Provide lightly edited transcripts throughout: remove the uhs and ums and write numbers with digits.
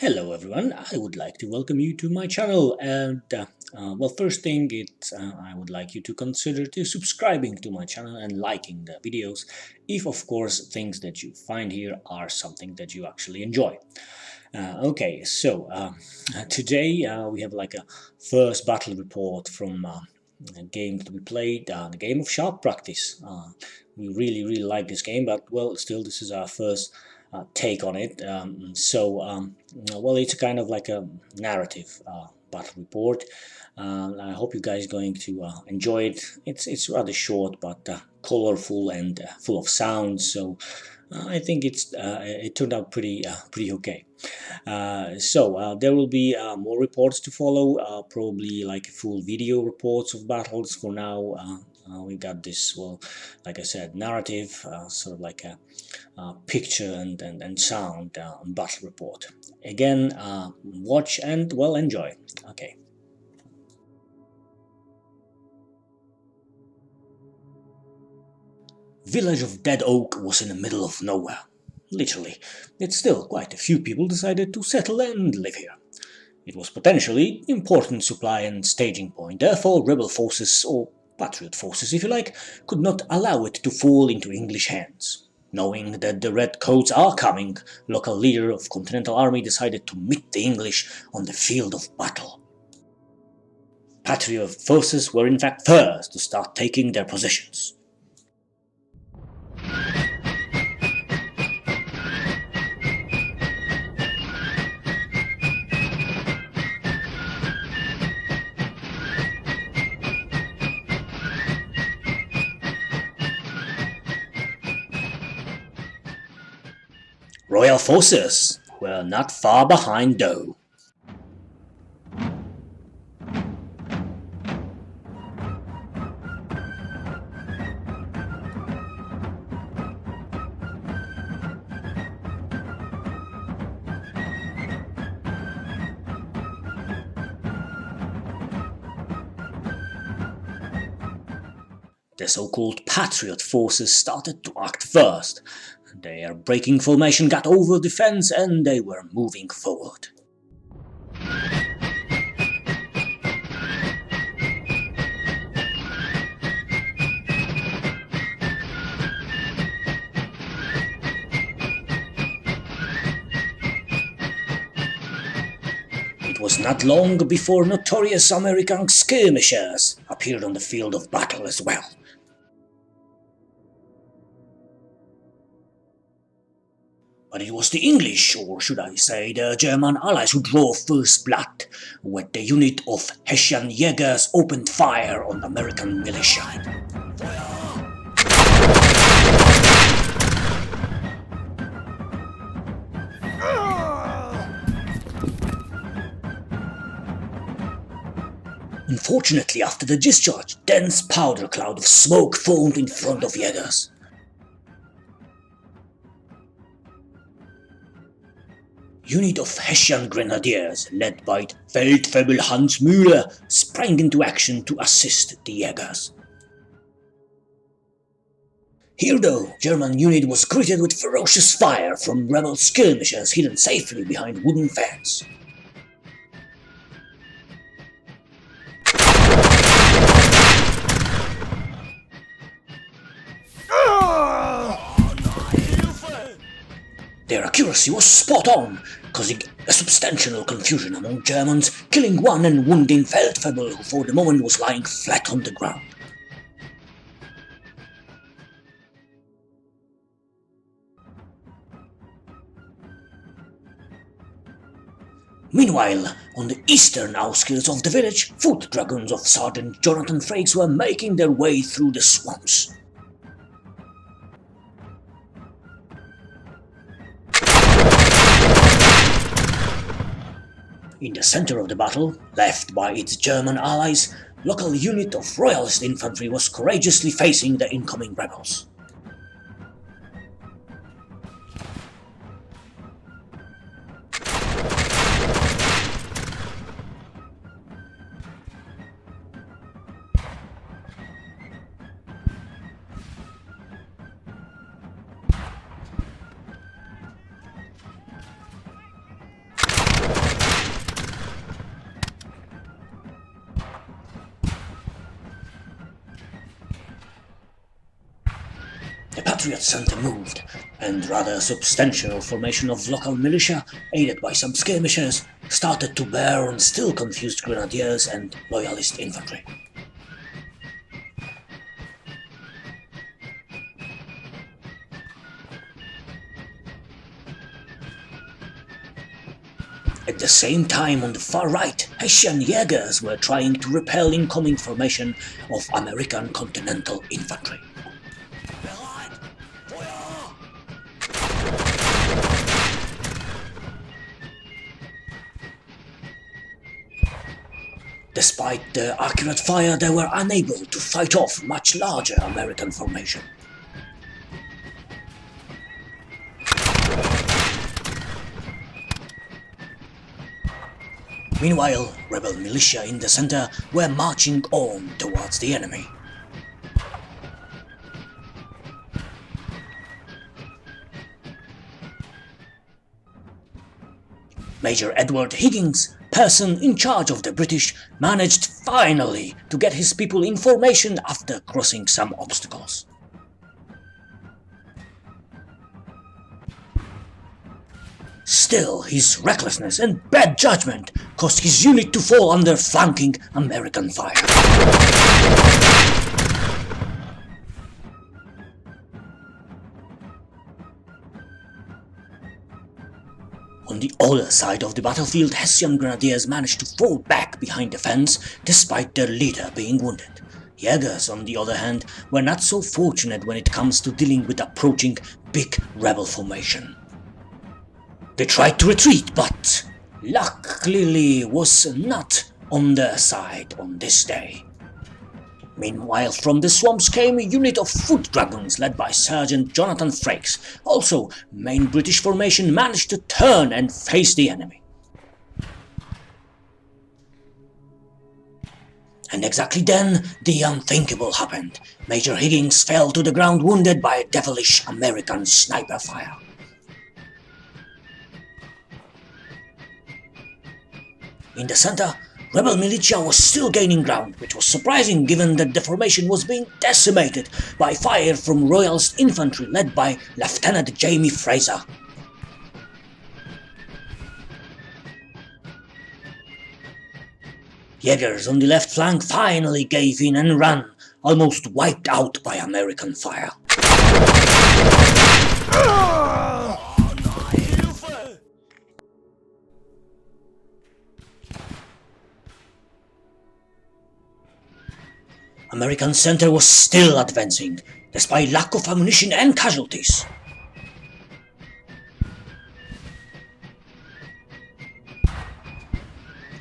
Hello everyone, I would like to welcome you to my channel and well, first thing I would like you to consider to subscribing to my channel and liking the videos if of course things that you find here are something that you actually enjoy. Okay, so today we have like a first battle report from a game to be played, the game of Sharp Practice. We really like this game, but well, still this is our first take on it. Well, it's kind of like a narrative battle report. I hope you guys are going to enjoy it. It's rather short, but colorful and full of sounds. So I think it turned out pretty okay. There will be more reports to follow, probably like full video reports of battles. For now, we got this, well, like I said, narrative, sort of like a picture and sound battle report. Again, watch and, well, enjoy. Okay. Village of DeadOak was in the middle of nowhere. Literally, yet still quite a few people decided to settle and live here. It was potentially important supply and staging point, therefore rebel forces, or patriot forces if you like, could not allow it to fall into English hands. Knowing that the Redcoats are coming, local leader of Continental Army decided to meet the English on the field of battle. Patriot forces were in fact first to start taking their positions. Royal forces were not far behind though. The so-called Patriot forces started to act first. Their breaking formation got over the fence and they were moving forward. It was not long before notorious American skirmishers appeared on the field of battle as well. But it was the English, or should I say the German allies, who drove first blood, when the unit of Hessian Jägers opened fire on American militia. Unfortunately, after the discharge, dense powder cloud of smoke formed in front of Jägers. Unit of Hessian Grenadiers, led by Feldwebel Hans Müller, sprang into action to assist the Jägers. Here though, German unit was greeted with ferocious fire from rebel skirmishers hidden safely behind wooden fence. Their accuracy was spot on, causing a substantial confusion among Germans, killing one and wounding Feldwebel, who for the moment was lying flat on the ground. Meanwhile, on the eastern outskirts of the village, foot dragoons of Sergeant Jonathan Frakes were making their way through the swamps. In the center of the battle, left by its German allies, local unit of Royalist infantry was courageously facing the incoming rebels. The Patriot Center moved, and rather substantial formation of local militia, aided by some skirmishers, started to bear on still confused grenadiers and loyalist infantry. At the same time, on the far right, Hessian Jägers were trying to repel incoming formation of American Continental Infantry. Despite their accurate fire, they were unable to fight off much larger American formation. Meanwhile, rebel militia in the center were marching on towards the enemy. Major Edward Higgins, person in charge of the British, managed finally to get his people in formation after crossing some obstacles. Still, his recklessness and bad judgment caused his unit to fall under flanking American fire. On the other side of the battlefield, Hessian Grenadiers managed to fall back behind the fence despite their leader being wounded. Jägers, on the other hand, were not so fortunate when it comes to dealing with approaching big rebel formation. They tried to retreat, but luck clearly was not on their side on this day. Meanwhile, from the swamps came a unit of foot dragons led by Sergeant Jonathan Frakes. Also, main British formation managed to turn and face the enemy. And exactly then, the unthinkable happened. Major Higgins fell to the ground wounded by a devilish American sniper fire. In the center, rebel militia was still gaining ground, which was surprising given that the formation was being decimated by fire from Royalist infantry led by Lieutenant Jamie Fraser. Jägers on the left flank finally gave in and ran, almost wiped out by American fire. American center was still advancing, despite lack of ammunition and casualties.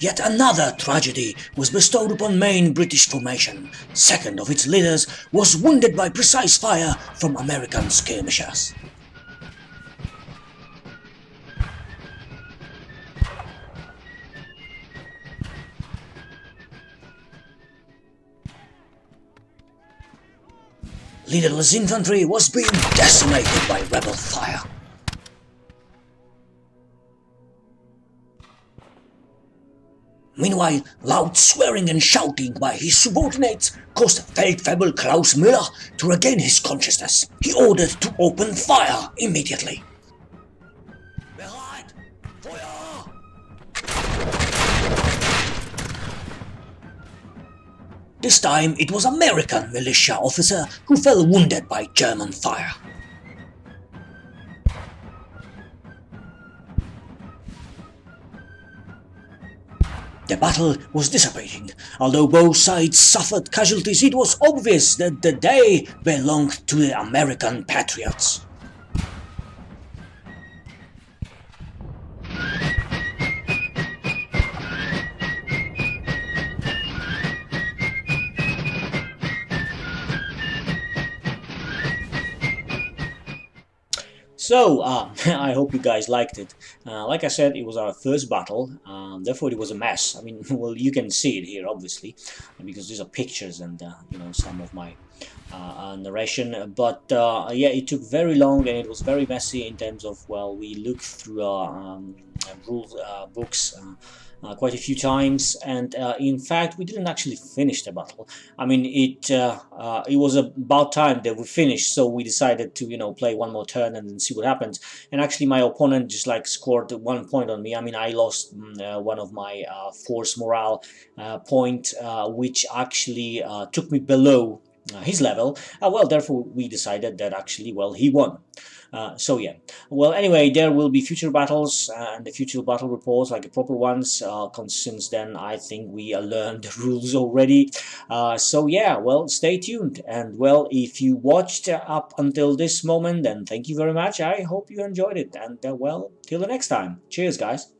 Yet another tragedy was bestowed upon main British formation. Second of its leaders was wounded by precise fire from American skirmishers. Leaderless infantry was being decimated by rebel fire. Meanwhile, loud swearing and shouting by his subordinates caused Feldwebel Klaus Müller to regain his consciousness. He ordered to open fire immediately. This time it was American militia officer who fell wounded by German fire. The battle was dissipating. Although both sides suffered casualties, it was obvious that the day belonged to the American patriots. So, I hope you guys liked it. Like I said, it was our first battle, therefore it was a mess. I mean, well, you can see it here, obviously, because these are pictures and, you know, some of my narration. But, yeah, it took very long and it was very messy in terms of, well, we looked through our rules books quite a few times, and in fact we didn't actually finish the battle. I mean, it was about time that we finished, so we decided to, you know, play one more turn and then see what happens. And actually my opponent just like scored 1 point on me. I mean, I lost one of my force morale point, which actually took me below his level. Well, therefore we decided that actually, well, he won. So yeah, well, anyway, there will be future battles and the future battle reports, like the proper ones. Since then, I think we learned the rules already. So yeah, well, stay tuned. And well, if you watched up until this moment, then thank you very much. I hope you enjoyed it. And well, till the next time. Cheers, guys.